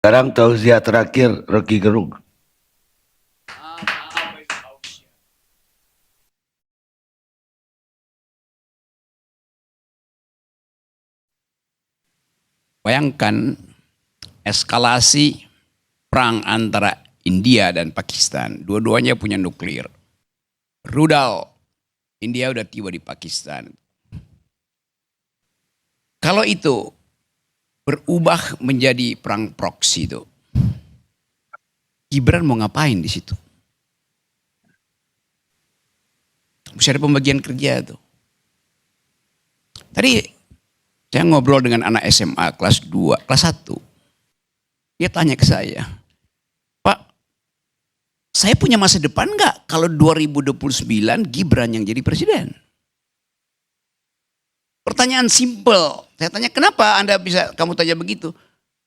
Sekarang tausiah terakhir Rocky Gerung. Bayangkan eskalasi perang antara India dan Pakistan. Dua-duanya punya nuklir. Rudal, India udah tiba di Pakistan. Kalau itu berubah menjadi perang proksi itu, Gibran mau ngapain di situ? Mesti ada pembagian kerja tuh. Tadi saya ngobrol dengan anak SMA kelas 2, kelas 1. Dia tanya ke saya, Pak, saya punya masa depan nggak kalau 2029 Gibran yang jadi presiden? Pertanyaan simpel. Saya tanya, kenapa Anda bisa kamu tanya begitu?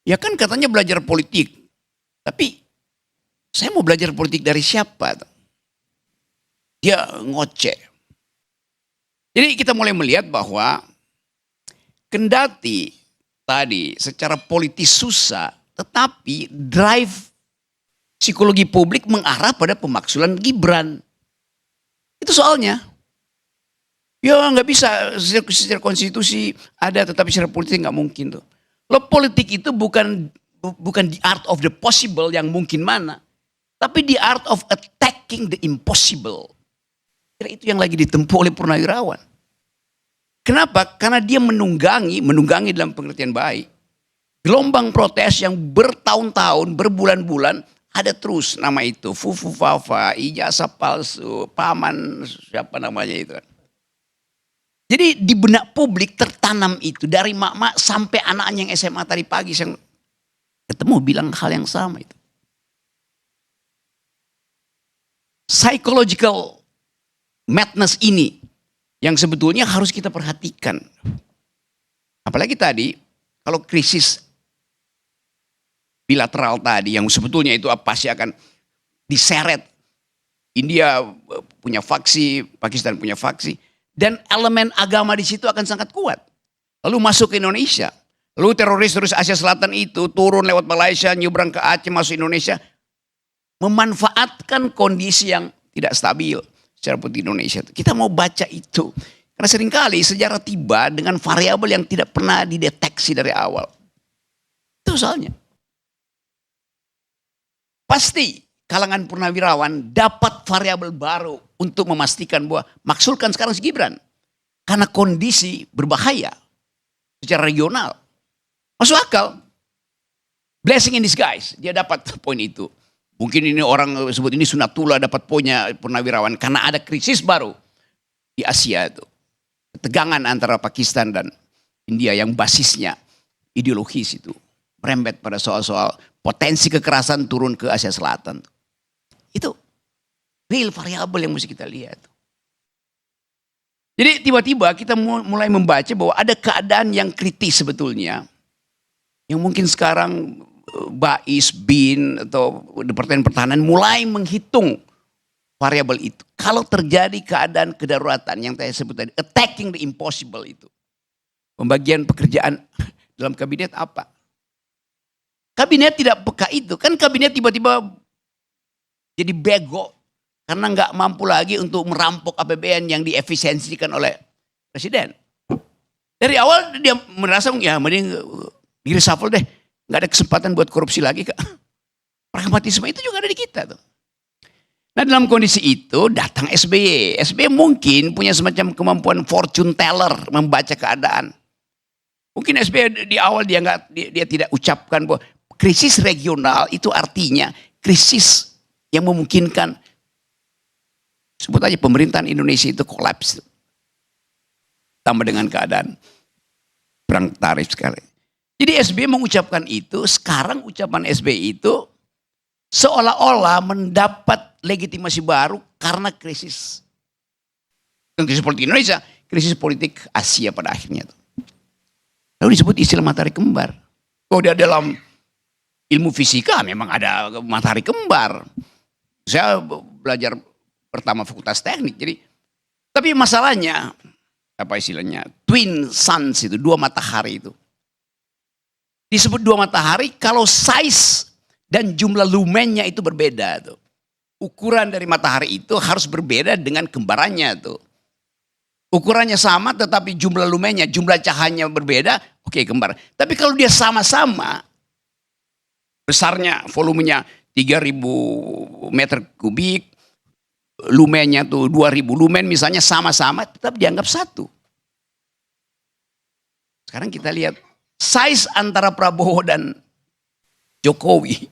Ya kan katanya belajar politik. Tapi saya mau belajar politik dari siapa? Dia ngoceh. Jadi kita mulai melihat bahwa kendati tadi secara politis susah, tetapi drive psikologi publik mengarah pada pemaksulan Gibran. Itu soalnya. Ya nggak bisa, secara konstitusi ada, tetapi secara politik nggak mungkin tuh. Lo politik itu bukan the art of the possible yang mungkin mana, tapi the art of attacking the impossible. Kira itu yang lagi ditempuh oleh Purnawirawan. Kenapa? Karena dia menunggangi dalam pengertian baik. Gelombang protes yang bertahun-tahun, berbulan-bulan, ada terus nama itu. Fufu Fafa, ijazah palsu, paman, siapa namanya itu kan. Jadi di benak publik tertanam itu. Dari mak-mak sampai anaknya yang SMA tadi pagi. Saya ketemu bilang hal yang sama itu. Psychological madness ini yang sebetulnya harus kita perhatikan. Apalagi tadi, kalau krisis bilateral tadi yang sebetulnya itu pasti akan diseret. India punya faksi, Pakistan punya faksi. Dan elemen agama di situ akan sangat kuat. Lalu masuk ke Indonesia. Lalu teroris Asia Selatan itu turun lewat Malaysia, nyebrang ke Aceh, masuk Indonesia. Memanfaatkan kondisi yang tidak stabil secara politik Indonesia. Kita mau baca itu. Karena seringkali sejarah tiba dengan variabel yang tidak pernah dideteksi dari awal. Itu soalnya. Pasti kalangan Purnawirawan dapat variabel baru untuk memastikan bahwa maksulkan sekarang si Gibran. Karena kondisi berbahaya secara regional. Masuk akal. Blessing in disguise. Dia dapat poin itu. Mungkin ini orang sebut ini sunatullah dapat poinnya Purnawirawan. Karena ada krisis baru di Asia itu. Ketegangan antara Pakistan dan India yang basisnya ideologis itu. Merembet pada soal-soal potensi kekerasan turun ke Asia Selatan. Itu real variabel yang mesti kita lihat. Jadi tiba-tiba kita mulai membaca bahwa ada keadaan yang kritis sebetulnya. Yang mungkin sekarang Bais, BIN atau Departemen Pertahanan mulai menghitung variabel itu. Kalau terjadi keadaan kedaruratan yang saya sebut tadi, attacking the impossible itu. Pembagian pekerjaan dalam kabinet apa? Kabinet tidak peka itu. Kan kabinet tiba-tiba jadi bego. Karena nggak mampu lagi untuk merampok APBN yang diefisiensikan oleh presiden. Dari awal dia merasa ya mending di reshuffle deh. Nggak ada kesempatan buat korupsi lagi. Pragmatisme itu juga ada di kita tuh. Nah dalam kondisi itu datang SBY. SBY mungkin punya semacam kemampuan fortune teller membaca keadaan. Mungkin SBY di awal dia tidak ucapkan bahwa krisis regional itu artinya krisis yang memungkinkan sebut aja pemerintahan Indonesia itu kolaps. Tambah dengan keadaan perang tarif sekali. Jadi SBY mengucapkan itu, sekarang ucapan SBY itu seolah-olah mendapat legitimasi baru karena krisis politik Indonesia, krisis politik Asia pada akhirnya. Lalu disebut istilah matahari kembar. Oh dia dalam ilmu fisika memang ada matahari kembar. Saya belajar pertama fakultas teknik, jadi tapi masalahnya apa istilahnya twin suns itu, dua matahari itu Disebut dua matahari kalau size dan jumlah lumennya itu berbeda tuh. Ukuran dari matahari itu harus berbeda dengan kembarannya tuh. Ukurannya sama tetapi jumlah lumennya, jumlah cahayanya berbeda, oke kembar. Tapi kalau dia sama-sama, besarnya, volumenya 3.000 meter kubik, lumennya tuh 2.000 lumen misalnya sama-sama, tetap dianggap satu. Sekarang kita lihat size antara Prabowo dan Jokowi.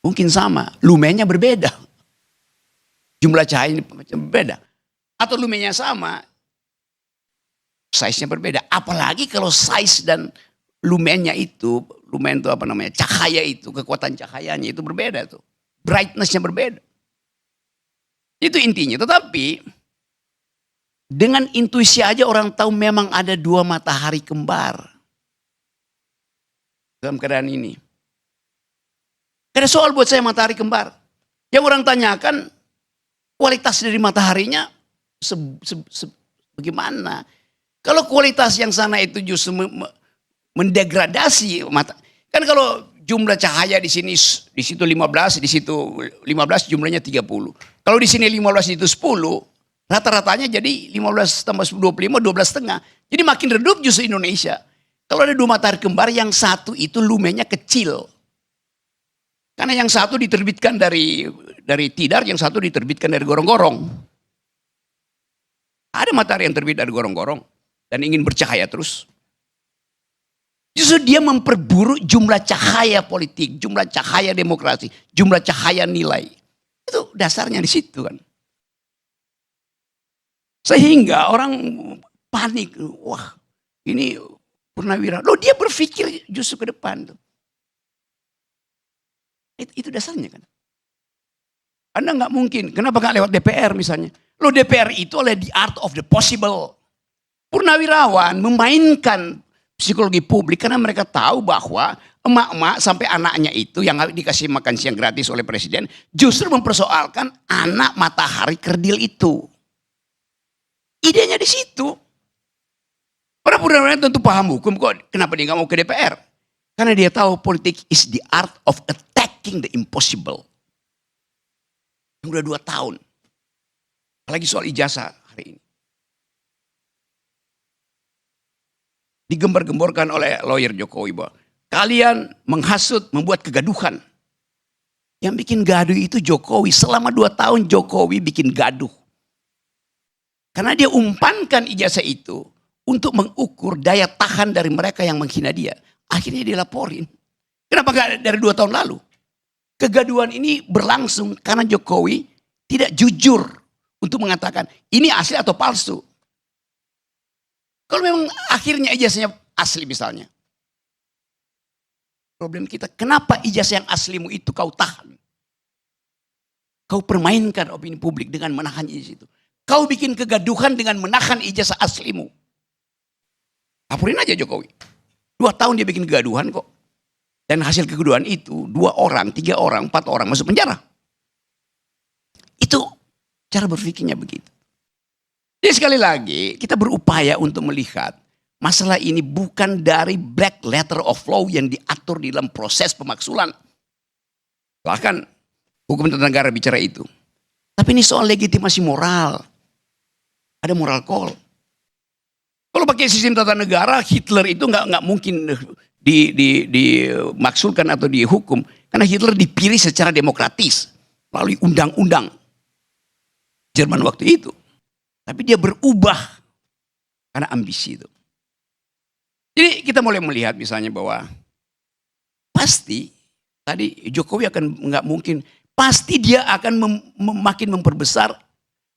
Mungkin sama, lumennya berbeda. Jumlah cahayanya berbeda. Atau lumennya sama, size-nya berbeda. Apalagi kalau size dan lumennya itu, lumen itu apa namanya, cahaya itu, kekuatan cahayanya itu berbeda tuh. Brightness-nya berbeda. Itu intinya. Tetapi dengan intuisi aja orang tahu memang ada dua matahari kembar dalam keadaan ini. Ada soal buat saya matahari kembar. Yang orang tanyakan kualitas dari mataharinya bagaimana? Kalau kualitas yang sana itu justru mendegradasi mata. Kan kalau jumlah cahaya di sini di situ 15, di situ 15 jumlahnya 30. Kalau di sini 15 itu 10, rata-ratanya jadi 15 tambah 25, 12,5. Jadi makin redup justru Indonesia. Kalau ada dua matahari kembar, yang satu itu lumennya kecil. Karena yang satu diterbitkan dari tidar, yang satu diterbitkan dari gorong-gorong. Ada matahari yang terbit dari gorong-gorong dan ingin bercahaya terus. Justru dia memperburuk jumlah cahaya politik, jumlah cahaya demokrasi, jumlah cahaya nilai. Itu dasarnya di situ kan. Sehingga orang panik, wah ini Purnawirawan. Loh dia berpikir justru ke depan tuh. Itu dasarnya kan. Anda nggak mungkin, kenapa nggak lewat DPR misalnya? Loh DPR itu oleh the art of the possible. Purnawirawan memainkan psikologi publik karena mereka tahu bahwa emak-emak sampai anaknya itu yang dikasih makan siang gratis oleh presiden justru mempersoalkan anak matahari kerdil itu. Idenya di situ. Para purnawirawan tentu paham hukum kok, kenapa dia nggak mau ke DPR? Karena dia tahu politik is the art of attacking the impossible. Udah 2 tahun. Apalagi soal ijazah hari ini. Digembar-gemborkan oleh lawyer Jokowi bahwa kalian menghasut, membuat kegaduhan. Yang bikin gaduh itu Jokowi. Selama 2 tahun Jokowi bikin gaduh. Karena dia umpankan ijazah itu untuk mengukur daya tahan dari mereka yang menghina dia. Akhirnya dilaporin. Kenapa gak dari 2 tahun lalu? Kegaduhan ini berlangsung karena Jokowi tidak jujur untuk mengatakan ini asli atau palsu. Kalau memang akhirnya ijazahnya asli misalnya. Problem kita, kenapa ijazah yang aslimu itu kau tahan? Kau permainkan opini publik dengan menahan ijazah itu. Kau bikin kegaduhan dengan menahan ijazah aslimu. Laporin aja Jokowi. 2 tahun dia bikin kegaduhan kok. Dan hasil kegaduhan itu 2 orang, 3 orang, 4 orang masuk penjara. Itu cara berpikirnya begitu. Jadi sekali lagi kita berupaya untuk melihat masalah ini bukan dari black letter of law yang diatur di dalam proses pemaksulan. Bahkan hukum tata negara bicara itu. Tapi ini soal legitimasi moral. Ada moral call. Kalau pakai sistem tata negara, Hitler itu nggak mungkin dimaksulkan atau dihukum. Karena Hitler dipilih secara demokratis melalui undang-undang Jerman waktu itu. Tapi dia berubah karena ambisi itu. Jadi kita mulai melihat misalnya bahwa pasti tadi Jokowi akan nggak mungkin, pasti dia akan makin memperbesar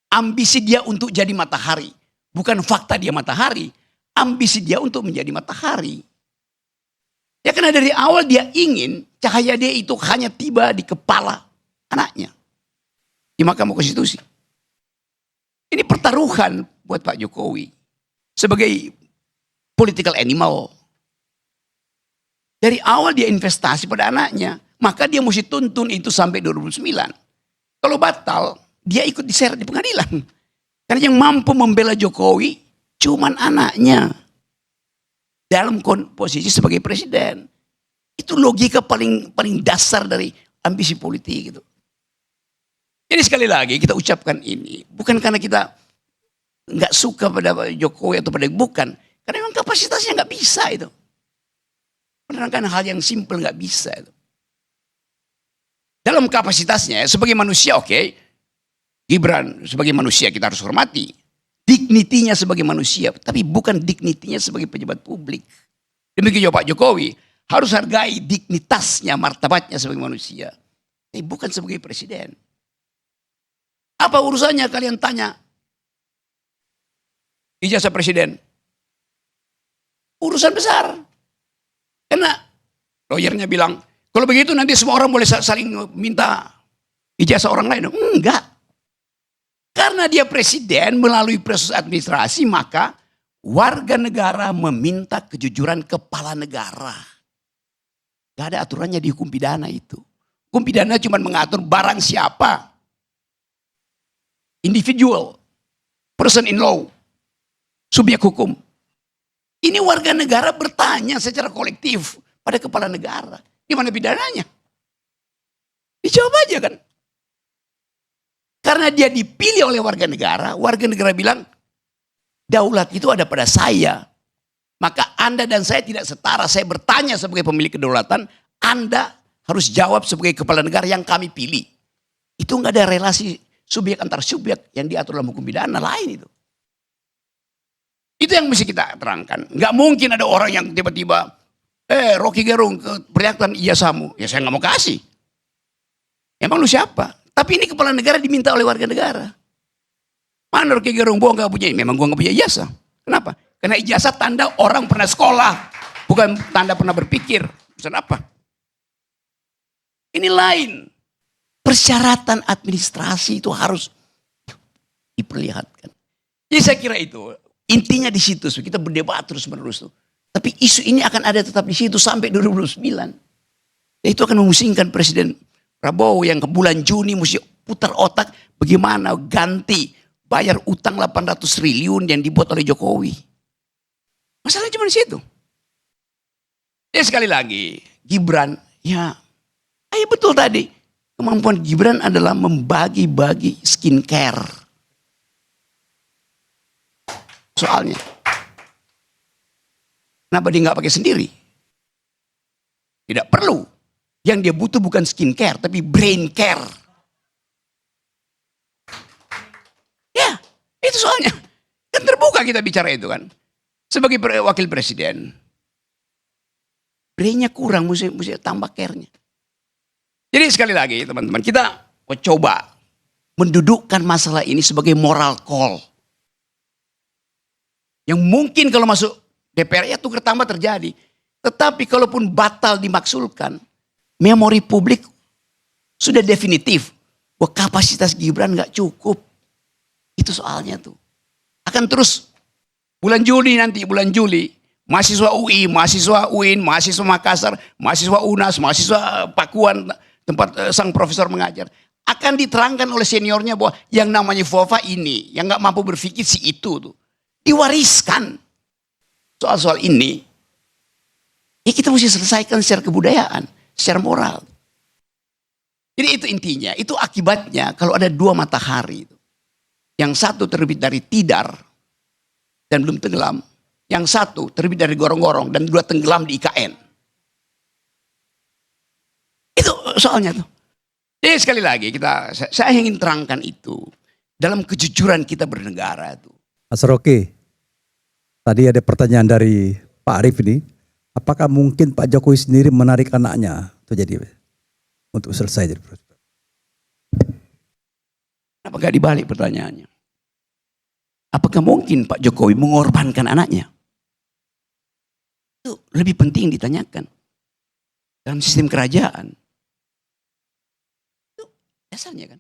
ambisi dia untuk jadi matahari. Bukan fakta dia matahari, ambisi dia untuk menjadi matahari. Ya karena dari awal dia ingin cahaya dia itu hanya tiba di kepala anaknya. Di Mahkamah Konstitusi. Ini pertaruhan buat Pak Jokowi. Sebagai political animal. Dari awal dia investasi pada anaknya. Maka dia mesti tuntun itu sampai 2009. Kalau batal, dia ikut diseret di pengadilan. Karena yang mampu membela Jokowi cuman anaknya. dalam posisi sebagai presiden. Itu logika paling dasar dari ambisi politik gitu. Jadi sekali lagi kita ucapkan ini bukan karena kita nggak suka pada Jokowi atau pada bukan, karena memang kapasitasnya nggak bisa itu. Menerangkan hal yang simpel nggak bisa itu. Dalam kapasitasnya sebagai manusia oke, Gibran sebagai manusia kita harus hormati. Dignitinya sebagai manusia, tapi bukan dignitinya sebagai pejabat publik. Demikian juga Pak Jokowi harus hargai dignitasnya, martabatnya sebagai manusia, tapi bukan sebagai presiden. Apa urusannya kalian tanya ijazah presiden? Urusan besar. Karena lawyernya bilang, kalau begitu nanti semua orang boleh saling minta ijazah orang lain. Enggak. Karena dia presiden melalui proses administrasi, maka warga negara meminta kejujuran kepala negara. Gak ada aturannya di hukum pidana itu. Hukum pidana cuma mengatur barang siapa. Individual, person in law, subjek hukum. Ini warga negara bertanya secara kolektif pada kepala negara. Di mana pidananya? Dijawab aja kan. Karena dia dipilih oleh warga negara bilang, daulat itu ada pada saya. Maka Anda dan saya tidak setara. Saya bertanya sebagai pemilik kedaulatan, Anda harus jawab sebagai kepala negara yang kami pilih. Itu nggak ada relasi subjek antar subjek yang diatur dalam hukum pidana lain itu. Itu yang mesti kita terangkan. Nggak mungkin ada orang yang tiba-tiba, Rocky Gerung perlihatkan ijazahmu. Ya saya nggak mau kasih. Emang lu siapa? Tapi ini kepala negara diminta oleh warga negara. Mana Rocky Gerung? Gua nggak punya. Memang gua nggak punya ijazah. Kenapa? Karena ijazah tanda orang pernah sekolah, bukan tanda pernah berpikir. Maksud apa? Ini lain. Persyaratan administrasi itu harus diperlihatkan. Jadi saya kira itu intinya di situ. Kita berdebat terus menerus tuh. Tapi isu ini akan ada tetap di situ sampai 2029. Itu akan memusingkan Presiden Prabowo yang ke bulan Juni mesti putar otak bagaimana ganti bayar utang 800 triliun yang dibuat oleh Jokowi. Masalahnya cuma di situ. Ya sekali lagi, Gibran, ya, betul tadi. Kemampuan Gibran adalah membagi-bagi skincare. Soalnya. Kenapa dia nggak pakai sendiri? Tidak perlu. Yang dia butuh bukan skincare, tapi brain care. Ya, itu soalnya. Kan terbuka kita bicara itu kan. Sebagai wakil presiden. Brainnya kurang, mesti tambah care-nya. Jadi sekali lagi teman-teman, kita coba mendudukkan masalah ini sebagai moral call. Yang mungkin kalau masuk DPR ya tukar tambah terjadi. Tetapi kalaupun batal dimaksulkan, memori publik sudah definitif bahwa kapasitas Gibran nggak cukup. Itu soalnya tuh. Akan terus bulan Juli nanti, bulan Juli, mahasiswa UI, mahasiswa UIN, mahasiswa Makassar, mahasiswa UNAS, mahasiswa Pakuan, tempat sang profesor mengajar, akan diterangkan oleh seniornya bahwa yang namanya FOFA ini, yang nggak mampu berpikir si itu tuh, diwariskan. Soal-soal ini, ya kita mesti selesaikan secara kebudayaan, secara moral. Jadi itu intinya, itu akibatnya kalau ada dua matahari, yang satu terbit dari tidar dan belum tenggelam, yang satu terbit dari gorong-gorong dan dua tenggelam di IKN. Itu soalnya tuh. Jadi sekali lagi saya ingin terangkan itu dalam kejujuran kita bernegara itu. Mas Rocky, tadi ada pertanyaan dari Pak Arief ini, apakah mungkin Pak Jokowi sendiri menarik anaknya untuk selesai jadi presiden? Kenapa gak dibalik pertanyaannya? Apakah mungkin Pak Jokowi mengorbankan anaknya? Itu lebih penting ditanyakan dalam sistem kerajaan. Dasarnya kan.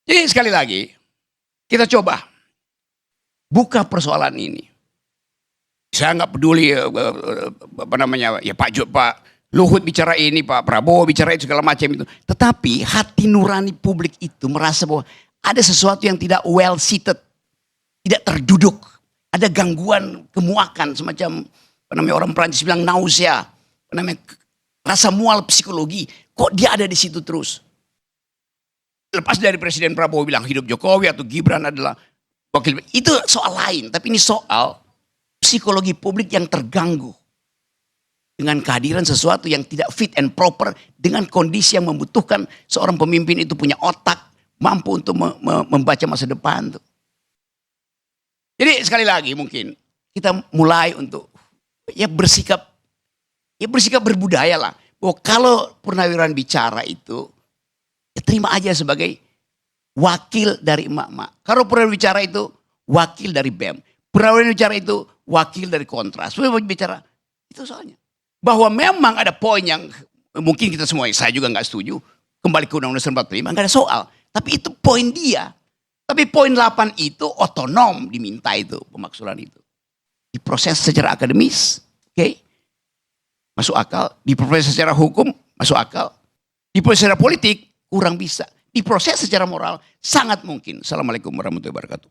Jadi sekali lagi kita coba buka persoalan ini. Saya nggak peduli apa namanya ya Pak Luhut bicara ini, Pak Prabowo bicara itu segala macam itu. Tetapi hati nurani publik itu merasa bahwa ada sesuatu yang tidak well seated, tidak terduduk, ada gangguan kemuakan semacam orang Prancis bilang nausea, rasa mual psikologi. Kok dia ada di situ terus? Lepas dari Presiden Prabowo bilang hidup Jokowi atau Gibran adalah wakil, itu soal lain. Tapi ini soal psikologi publik yang terganggu dengan kehadiran sesuatu yang tidak fit and proper dengan kondisi yang membutuhkan seorang pemimpin itu punya otak, mampu untuk membaca masa depan tuh. Jadi sekali lagi mungkin kita mulai untuk bersikap berbudaya lah. Bahwa kalau Purnawirawan bicara itu, ya terima aja sebagai wakil dari emak-emak. Kalau Purnawirawan bicara itu, wakil dari BEM. Purnawirawan bicara itu, wakil dari Kontras. Purnawirawan bicara, itu soalnya. Bahwa memang ada poin yang mungkin kita semua, saya juga nggak setuju. Kembali ke Undang-Undang 45, nggak ada soal. Tapi itu poin dia. Tapi poin 8 itu otonom diminta itu, pemaksulan itu. Diproses secara akademis, oke? Masuk akal. Diproses secara hukum, masuk akal. Diproses secara politik, kurang bisa. Diproses secara moral, sangat mungkin. Assalamualaikum warahmatullahi wabarakatuh.